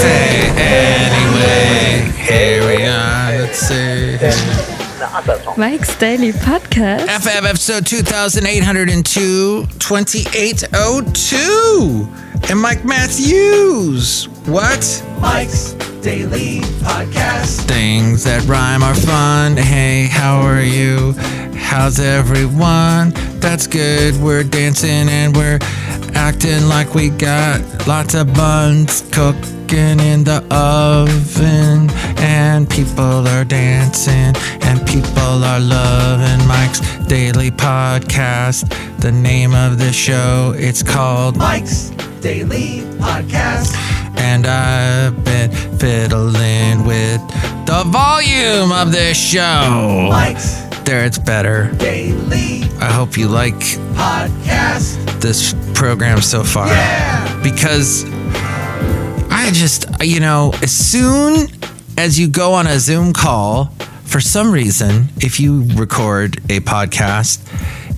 Café Anyway. Here we are. Let's see. Mike's Daily Podcast. FF episode 2802, 2802. And Mike Matthews. What? Mike's Daily Podcast. Things that rhyme are fun. Hey, how are you? How's everyone? That's good. We're dancing and we're acting like we got lots of buns cooking in the oven, and people are dancing and people are loving Mike's Daily Podcast. The name of the show, it's called Mike's Daily Podcast. And I've been fiddling with the volume of this show. Mike's There, it's better. Daily I hope you like Podcast. this program so far. Yeah! Because I just, as soon as you go on a Zoom call, for some reason, if you record a podcast,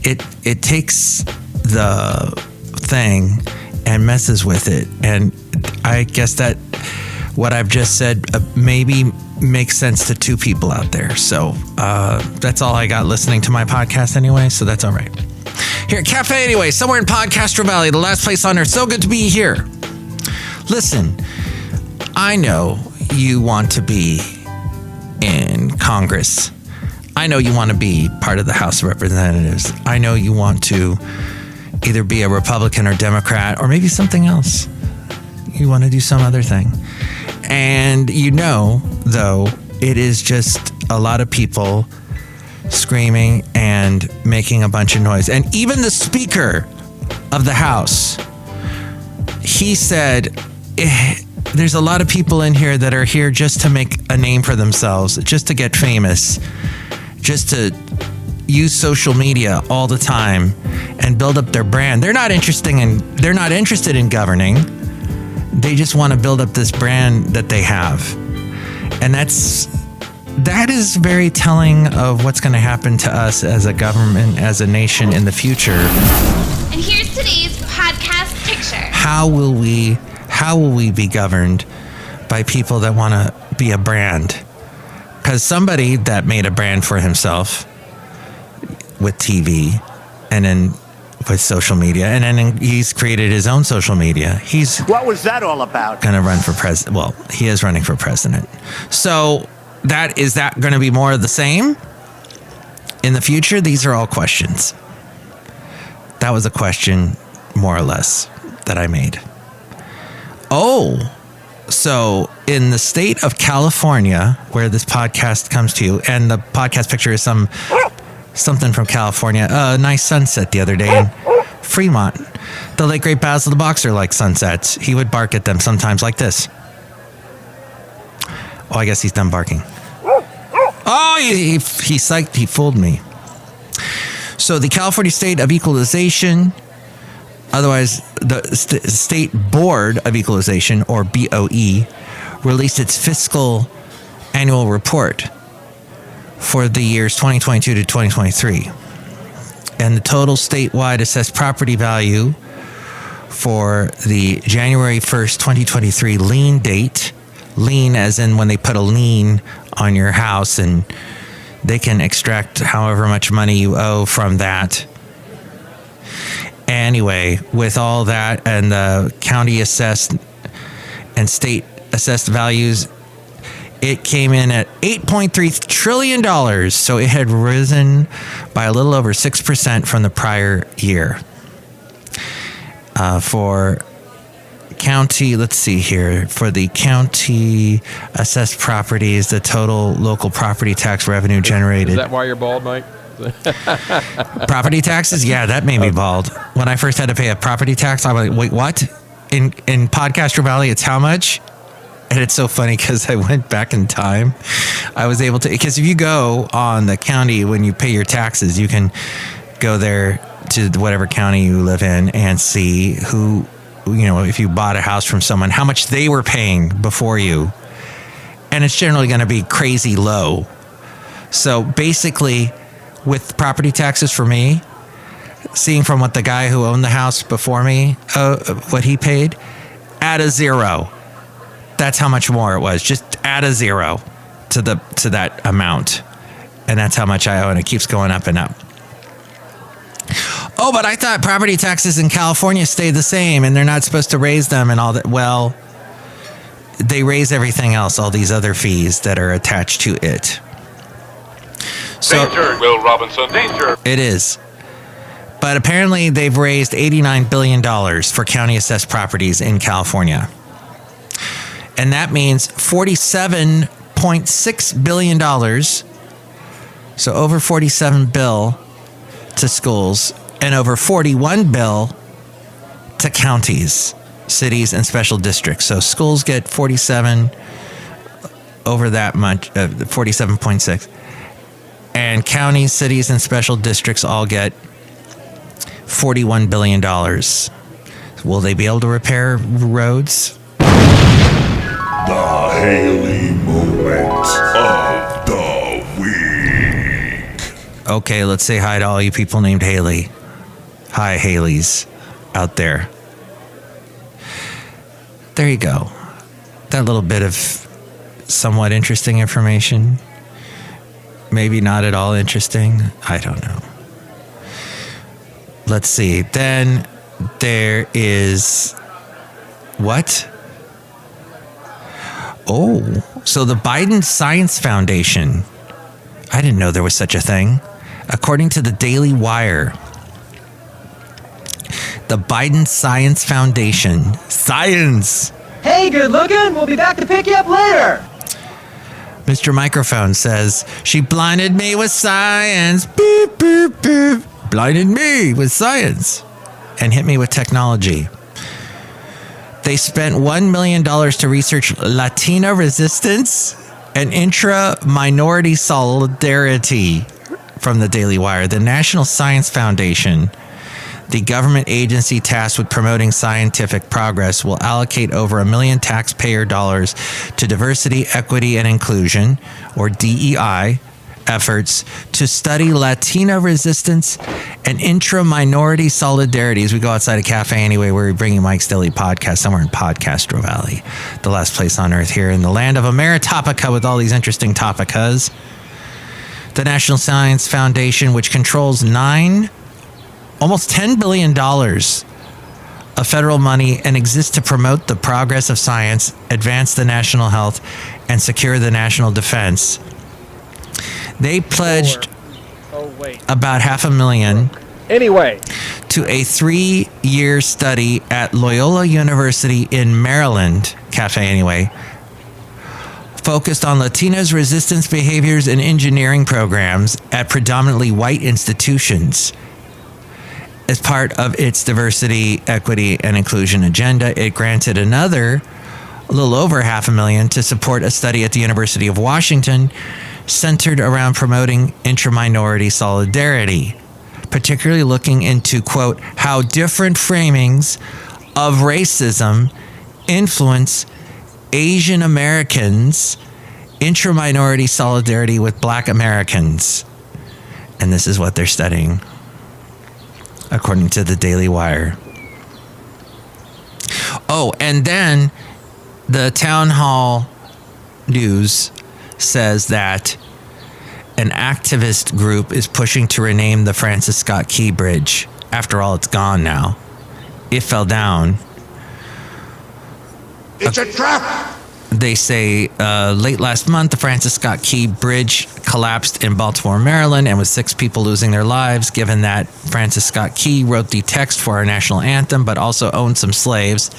it takes the thing and messes with it. And I guess that what I've just said maybe makes sense to two people out there. So that's all I got listening to my podcast anyway, so that's all right. Here at Café Anyway, somewhere in Podcaster Valley, the last place on earth. So good to be here. Listen, I know you want to be in Congress. I know you want to be part of the House of Representatives. I know you want to either be a Republican or Democrat or maybe something else. You want to do some other thing. And though, it is just a lot of people screaming and making a bunch of noise. And even the Speaker of the House, he said, there's a lot of people in here that are here just to make a name for themselves, just to get famous, just to use social media all the time and build up their brand. They're not interested in governing. They just want to build up this brand that they have. And that is very telling of what's going to happen to us as a government, as a nation in the future. And here's today's podcast picture. How will we be governed by people that want to be a brand? Because somebody that made a brand for himself with TV and then with social media, and then he's created his own social media. What was that all about? Going to run for president. Well, he is running for president. So is that going to be more of the same in the future? These are all questions. That was a question, more or less, that I made. Oh, so in the state of California, where this podcast comes to you, and the podcast picture is something from California. A nice sunset the other day in Fremont. The late great Basil the Boxer liked sunsets. He would bark at them sometimes like this. Oh, I guess he's done barking. Oh, he psyched. He fooled me. So the California State of Equalization, otherwise the State Board of Equalization, or BOE, released its fiscal annual report for the years 2022 to 2023. And the total statewide assessed property value for the January 1st, 2023 lien date, lien as in when they put a lien on your house and they can extract however much money you owe from that. Anyway, with all that and the county assessed and state assessed values, it came in at $8.3 trillion, so it had risen by a little over 6% from the prior year. For county, let's see here, for the county assessed properties, the total local property tax revenue generated. Is that why you're bald, Mike? Property taxes? Yeah, that made me bald. When I first had to pay a property tax, I was like, wait, what? In Podcaster Valley, it's how much? And it's so funny because I went back in time. I was able to, because if you go on the county, when you pay your taxes, you can go there to whatever county you live in and see who, if you bought a house from someone, how much they were paying before you. And it's generally going to be crazy low. So basically, with property taxes for me, seeing from what the guy who owned the house before me, what he paid, at a zero. That's how much more it was. Just add a zero to that amount. And that's how much I owe, and it keeps going up and up. Oh, but I thought property taxes in California stay the same, and they're not supposed to raise them and all that. Well, they raise everything else, all these other fees that are attached to it. So, danger, Will Robinson, danger. It is. But apparently they've raised $89 billion for county assessed properties in California. And that means $47.6 billion. So over 47 bill to schools and over 41 bill to counties, cities, and special districts. So schools get 47 over that much, 47.6. And counties, cities, and special districts all get $41 billion. Will they be able to repair roads? The Haley moment of the week. Okay, let's say hi to all you people named Haley. Hi, Haleys out there. There you go. That little bit of somewhat interesting information. Maybe not at all interesting. I don't know. Let's see. Then there is what? Oh, so the Biden Science Foundation. I didn't know there was such a thing. According to the Daily Wire, the Biden Science Foundation. Science! Hey, good looking. We'll be back to pick you up later. Mr. Microphone says, she blinded me with science. Beep, beep, beep. Blinded me with science. And hit me with technology. They spent $1 million to research Latina resistance and intra-minority solidarity from the Daily Wire. The National Science Foundation, the government agency tasked with promoting scientific progress, will allocate over $1 million taxpayer dollars to diversity, equity, and inclusion, or DEI, efforts to study Latina resistance and intra-minority solidarity. As we go outside of Café Anyway, where we're bringing Mike's Daily Podcast somewhere in Podcastro Valley, the last place on earth here in the land of Ameritopica with all these interesting topicas. The National Science Foundation, which controls almost $10 billion of federal money and exists to promote the progress of science, advance the national health, and secure the national defense. They pledged about $500,000 to a 3-year study at Loyola University in Maryland, Café Anyway, focused on Latinos' resistance behaviors and engineering programs at predominantly white institutions. As part of its diversity, equity, and inclusion agenda, it granted a little over $500,000 to support a study at the University of Washington centered around promoting intra-minority solidarity, particularly looking into, quote, how different framings of racism influence Asian Americans' intra-minority solidarity with Black Americans. And this is what they're studying, according to the Daily Wire. Oh, and then the Town Hall News says that an activist group is pushing to rename the Francis Scott Key Bridge. After all, it's gone now. It fell down. It's a trap! They say late last month, the Francis Scott Key Bridge collapsed in Baltimore, Maryland, and with 6 people losing their lives, given that Francis Scott Key wrote the text for our national anthem, but also owned some slaves.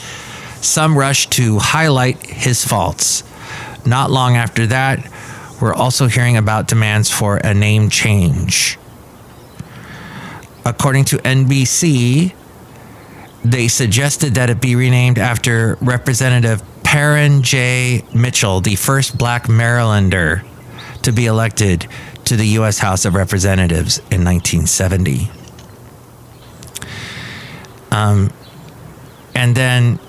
Some rushed to highlight his faults. Not long after that, we're also hearing about demands for a name change. According to NBC, they suggested that it be renamed after Representative Perrin J. Mitchell, the first Black Marylander to be elected to the U.S. House of Representatives in 1970. And then,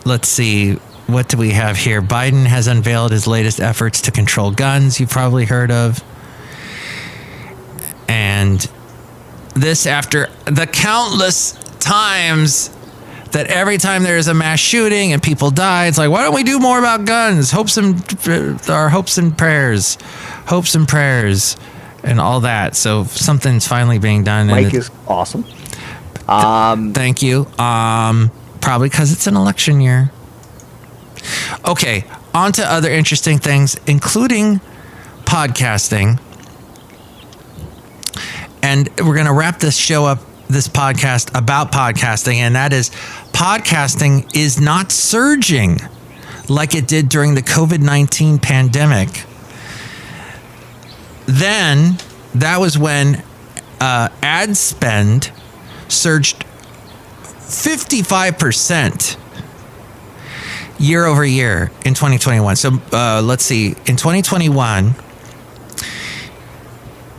let's see. What do we have here? Biden has unveiled his latest efforts to control guns, you've probably heard of. And this after the countless times that every time there's a mass shooting and people die, it's like, why don't we do more about guns? Hopes and prayers and all that. So something's finally being done. Mike is awesome. Thank you. Probably because it's an election year. Okay, on to other interesting things, including podcasting. And we're going to wrap this show up, this podcast about podcasting, and that is podcasting is not surging like it did during the COVID-19 pandemic. Then that was when ad spend surged 55% year over year in 2021. So let's see, in 2021,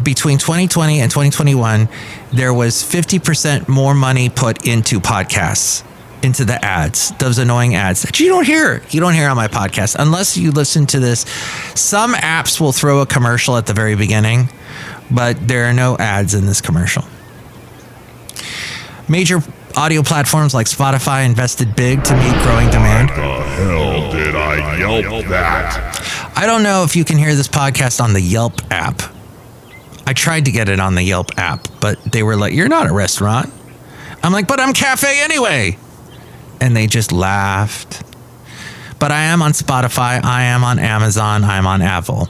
between 2020 and 2021, there was 50% more money put into podcasts, into the ads, those annoying ads that you don't hear. You don't hear on my podcast unless you listen to this. Some apps will throw a commercial at the very beginning, but there are no ads in this commercial. Major audio platforms like Spotify invested big to meet growing demand. What the hell did I Yelp that? I don't know if you can hear this podcast on the Yelp app. I tried to get it on the Yelp app, but they were like, you're not a restaurant. I'm like, but I'm Café Anyway. And they just laughed. But I am on Spotify. I am on Amazon. I'm on Apple.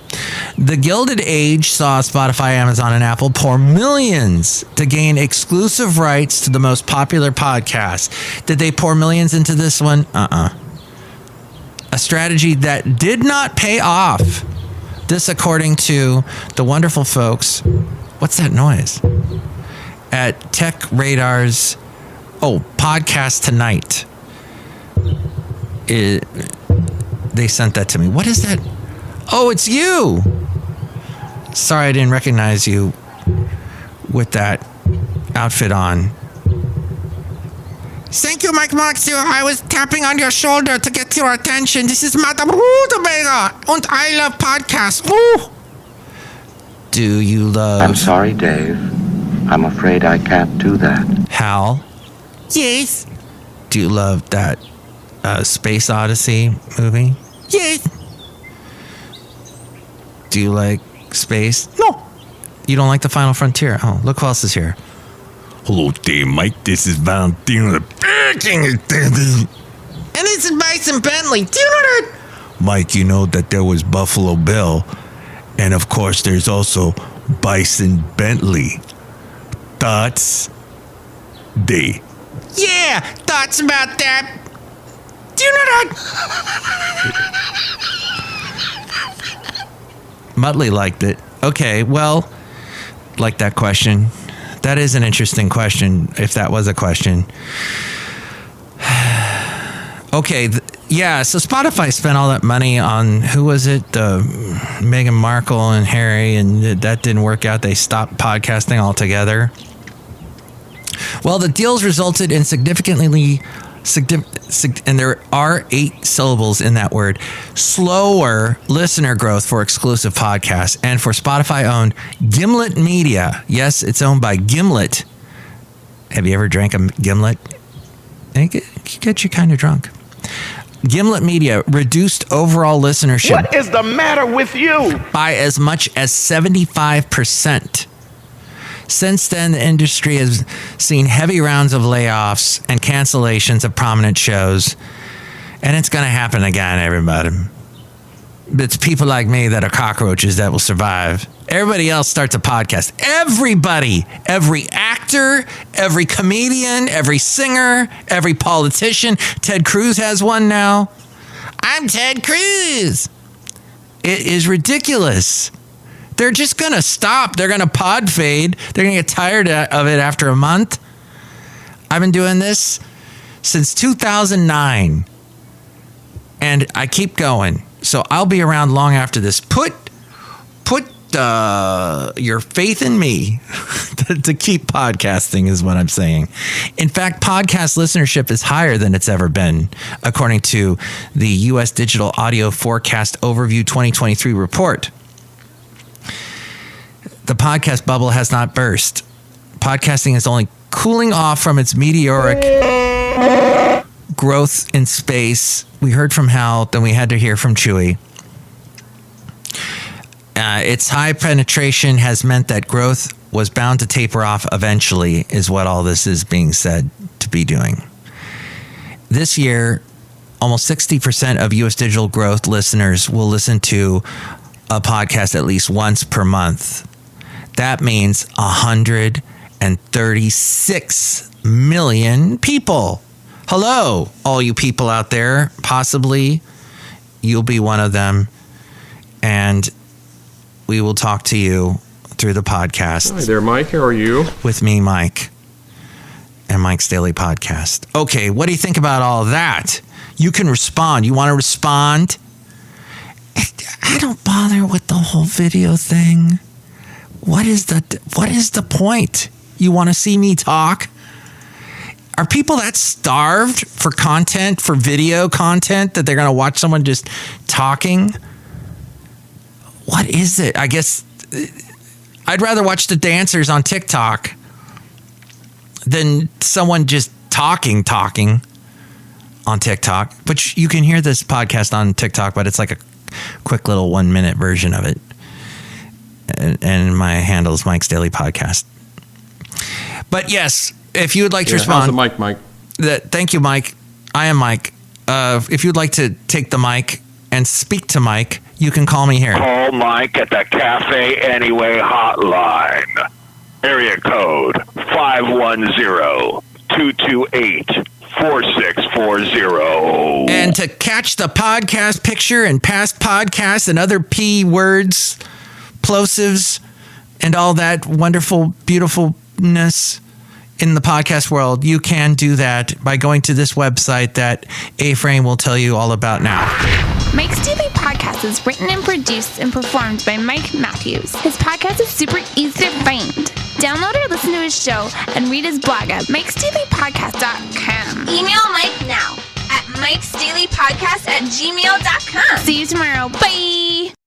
The Gilded Age saw Spotify, Amazon, and Apple pour millions to gain exclusive rights to the most popular podcasts. Did they pour millions into this one? A strategy that did not pay off. This, according to the wonderful folks, what's that noise? At Tech Radar's, Podcast Tonight. They sent that to me. What is that? Oh, it's you. Sorry, I didn't recognize you with that outfit on. Thank you, Mike Maxio. I was tapping on your shoulder to get your attention. This is Madame Rootabega, and I love podcasts. Ooh. Do you love... I'm sorry, Dave. I'm afraid I can't do that. Hal? Yes? Do you love that Space Odyssey movie? Yes. Do you like space? No. You don't like The Final Frontier? Oh, look who else is here. Hello there, Mike. This is Valentino. And this is Bison Bentley. Do you know that? Mike, you know that there was Buffalo Bill. And of course, there's also Bison Bentley. Thoughts? Yeah, thoughts about that. Do you know that? Muttley liked it. Okay, well, like that question. That is an interesting question, if that was a question. Okay, so Spotify spent all that money on, who was it? Meghan Markle and Harry, and that didn't work out. They stopped podcasting altogether. Well, the deals resulted in and there are 8 syllables in that word, slower listener growth for exclusive podcasts. And for Spotify-owned Gimlet Media, yes, it's owned by Gimlet. Have you ever drank a Gimlet? It gets you kind of drunk. Gimlet Media reduced overall listenership. What is the matter with you? By as much as 75%. Since then, the industry has seen heavy rounds of layoffs and cancellations of prominent shows. And it's going to happen again, everybody. It's people like me that are cockroaches that will survive. Everybody else starts a podcast. Everybody, every actor, every comedian, every singer, every politician. Ted Cruz has one now. I'm Ted Cruz. It is ridiculous. They're just going to stop. They're going to pod fade. They're going to get tired of it after a month. I've been doing this since 2009. And I keep going. So I'll be around long after this. Put your faith in me to keep podcasting is what I'm saying. In fact, podcast listenership is higher than it's ever been, according to the U.S. Digital Audio Forecast Overview 2023 report. The podcast bubble has not burst. Podcasting is only cooling off from its meteoric growth in space. We heard from Hal, then we had to hear from Chewy. Its high penetration has meant that growth was bound to taper off eventually, is what all this is being said to be doing. This year, almost 60% of U.S. Digital Growth listeners will listen to a podcast at least once per month. That means 136 million people. Hello, all you people out there. Possibly you'll be one of them. And we will talk to you through the podcast. Hi there, Mike. How are you? With me, Mike, and Mike's Daily Podcast. Okay, what do you think about all that? You can respond. You want to respond? I don't bother with the whole video thing. What is the point? You want to see me talk? Are people that starved for content, for video content, that they're going to watch someone just talking? What is it? I guess I'd rather watch the dancers on TikTok than someone just talking on TikTok. But you can hear this podcast on TikTok, but it's like a quick little 1-minute version of it. And my handle is Mike's Daily Podcast. But yes, if you would like to respond. How's the mic, Mike? Thank you, Mike. I am Mike. If you'd like to take the mic and speak to Mike, you can call me here. Call Mike at the Café Anyway hotline. Area code 510-228-4640. And to catch the podcast picture and past podcasts and other P words, plosives, and all that wonderful beautifulness in the podcast world, you can do that by going to this website that A-Frame will tell you all about now. Mike's Daily Podcast is written and produced and performed by Mike Matthews. His podcast is super easy to find. Download or listen to his show and read his blog at mikesdailypodcast.com. Email Mike now at mikesdailypodcast@gmail.com. See you tomorrow. Bye!